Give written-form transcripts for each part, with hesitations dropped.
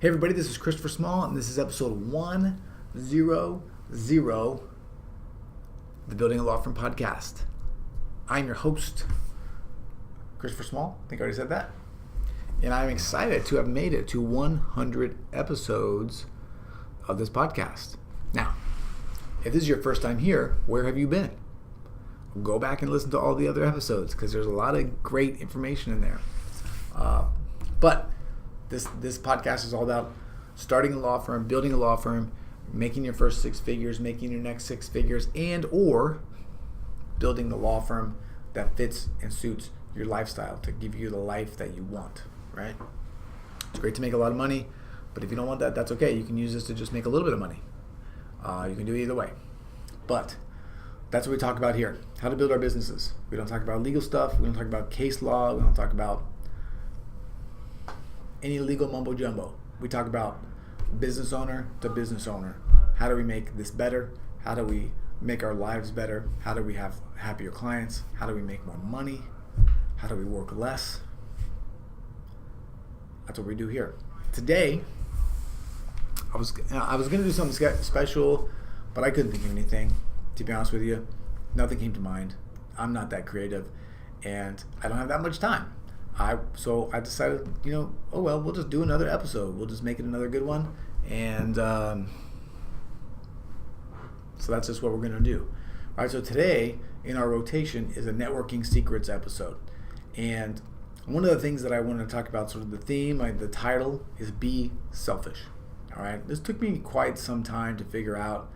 Hey everybody, this is Christopher Small, and this is episode 100 of the Building a Law Firm podcast. I'm your host, Christopher Small. I think I already said that. And I'm excited to have made it to 100 episodes of this podcast. Now, if this is your first time here, where have you been? Go back and listen to all the other episodes because there's a lot of great information in there. But this podcast is all about starting a law firm, building a law firm, making your first 6 figures, making your next 6 figures, and or building the law firm that fits and suits your lifestyle to give you the life that you want, right? It's great to make a lot of money, but if you don't want that, that's okay. You can use this to just make a little bit of money. You can do it either way. But that's what we talk about here, how to build our businesses. We don't talk about legal stuff. We don't talk about case law. We don't talk about any legal mumbo jumbo. We talk about business owner to business owner. How do we make this better? How do we make our lives better? How do we have happier clients? How do we make more money? How do we work less? That's what we do here. Today, I was going to do something special, but I couldn't think of anything. To be honest with you, nothing came to mind. I'm not that creative, and I don't have that much time. So I decided, we'll just do another episode. We'll just make it another good one. And so that's just what we're going to do. All right, so today in our rotation is a networking secrets episode. And one of the things that I want to talk about, sort of the theme, the title is Be Selfish. All right, this took me quite some time to figure out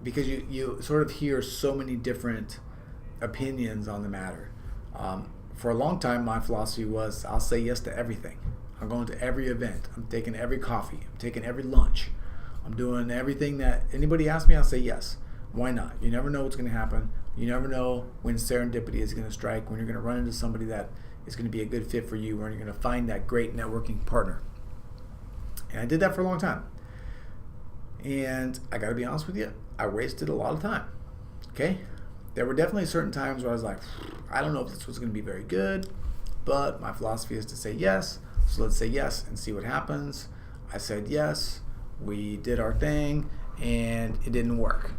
because you sort of hear so many different opinions on the matter. For a long time, my philosophy was I'll say yes to everything. I'm going to every event. I'm taking every coffee. I'm taking every lunch. I'm doing everything that anybody asks me, I'll say yes. Why not? You never know what's going to happen. You never know when serendipity is going to strike, when you're going to run into somebody that is going to be a good fit for you, when you're going to find that great networking partner. And I did that for a long time. And I got to be honest with you, I wasted a lot of time. Okay? There were definitely certain times where I was like, I don't know if this was going to be very good, but my philosophy is to say yes. So let's say yes and see what happens. I said yes. We did our thing, and it didn't work.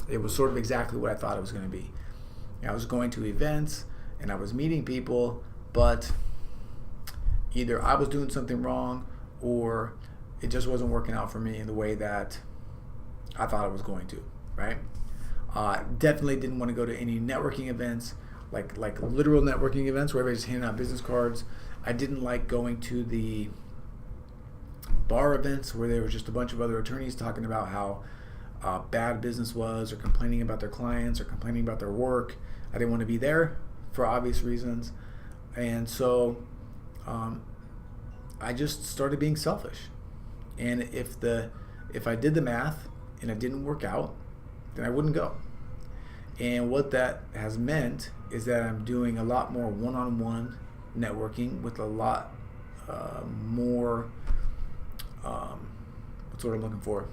It was sort of exactly what I thought it was going to be. I was going to events, and I was meeting people, but either I was doing something wrong, or it just wasn't working out for me in the way that I thought it was going to, right? Definitely didn't want to go to any networking events, like literal networking events where everybody's handing out business cards. I didn't like going to the bar events where there was just a bunch of other attorneys talking about how bad business was, or complaining about their clients, or complaining about their work. I didn't want to be there for obvious reasons. And so I just started being selfish. And if I did the math and it didn't work out, then I wouldn't go. And what that has meant is that I'm doing a lot more one-on-one networking with a lot more, what's what I'm looking for?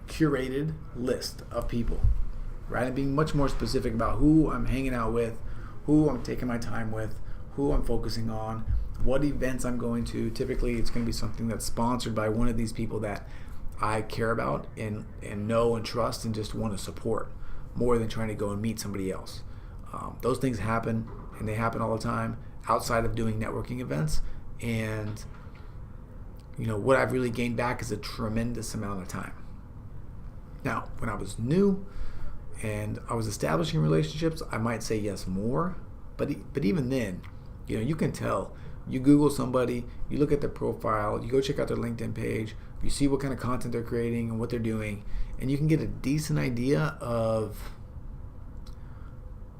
Curated list of people, right? And being much more specific about who I'm hanging out with, who I'm taking my time with, who I'm focusing on, what events I'm going to. Typically, it's going to be something that's sponsored by one of these people that I care about and know and trust and just want to support more than trying to go and meet somebody else. Those things happen, and they happen all the time outside of doing networking events. And what I've really gained back is a tremendous amount of time. Now, when I was new and I was establishing relationships, I might say yes more. But even then, you can tell. You Google somebody, you look at their profile, you go check out their LinkedIn page, you see what kind of content they're creating and what they're doing, and you can get a decent idea of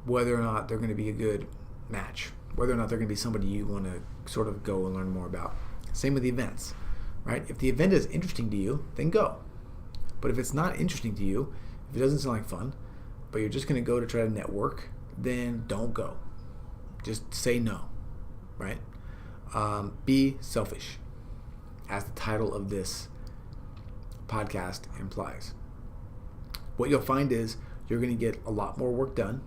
whether or not they're going to be a good match, whether or not they're going to be somebody you want to sort of go and learn more about. Same with events, right? If the event is interesting to you, then go. But if it's not interesting to you, if it doesn't sound like fun, but you're just going to go to try to network, then don't go. Just say no, right? Be selfish, as the title of this podcast implies. What you'll find is you're going to get a lot more work done.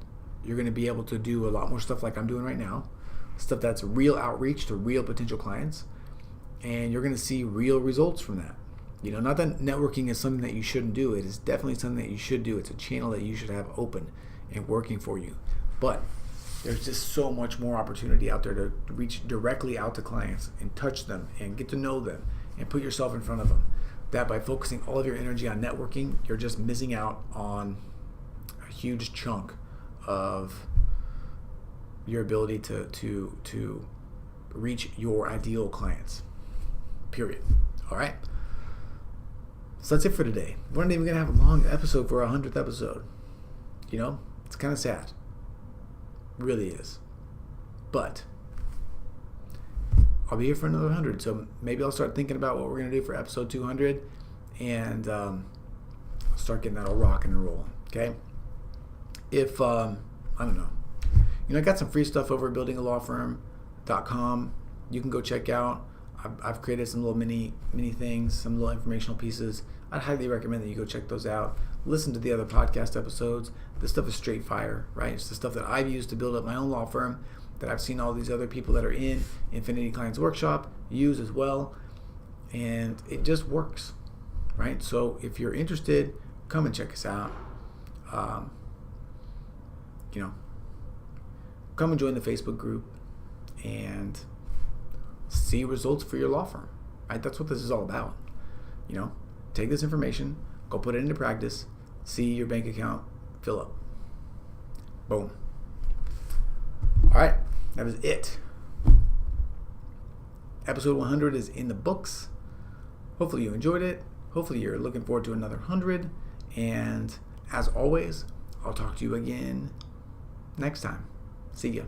You're going to be able to do a lot more stuff like I'm doing right now, stuff that's real outreach to real potential clients. and you're going to see real results from that. Not that networking is something that you shouldn't do. It is definitely something that you should do. It's a channel that you should have open and working for you. But there's just so much more opportunity out there to reach directly out to clients and touch them and get to know them and put yourself in front of them. That by focusing all of your energy on networking, you're just missing out on a huge chunk of your ability to reach your ideal clients. Period. All right. So that's it for today. We're not even going to have a long episode for our 100th episode. It's kind of sad. It really is. But I'll be here for another 100. So maybe I'll start thinking about what we're going to do for episode 200 and start getting that all rocking and rolling. Okay? If, I don't know. I got some free stuff over at buildingalawfirm.com. You can go check out. I've created some little mini things, some little informational pieces. I'd highly recommend that you go check those out. Listen to the other podcast episodes. This stuff is straight fire, right? It's the stuff that I've used to build up my own law firm, that I've seen all these other people that are in Infinity Clients Workshop use as well. And it just works, right? So if you're interested, come and check us out. Come and join the Facebook group and see results for your law firm, right? That's what this is all about. Take this information, go put it into practice, see your bank account fill up. Boom. All right, that was it. Episode 100 is in the books. Hopefully you enjoyed it. Hopefully you're looking forward to another 100. And as always, I'll talk to you again next time. See ya.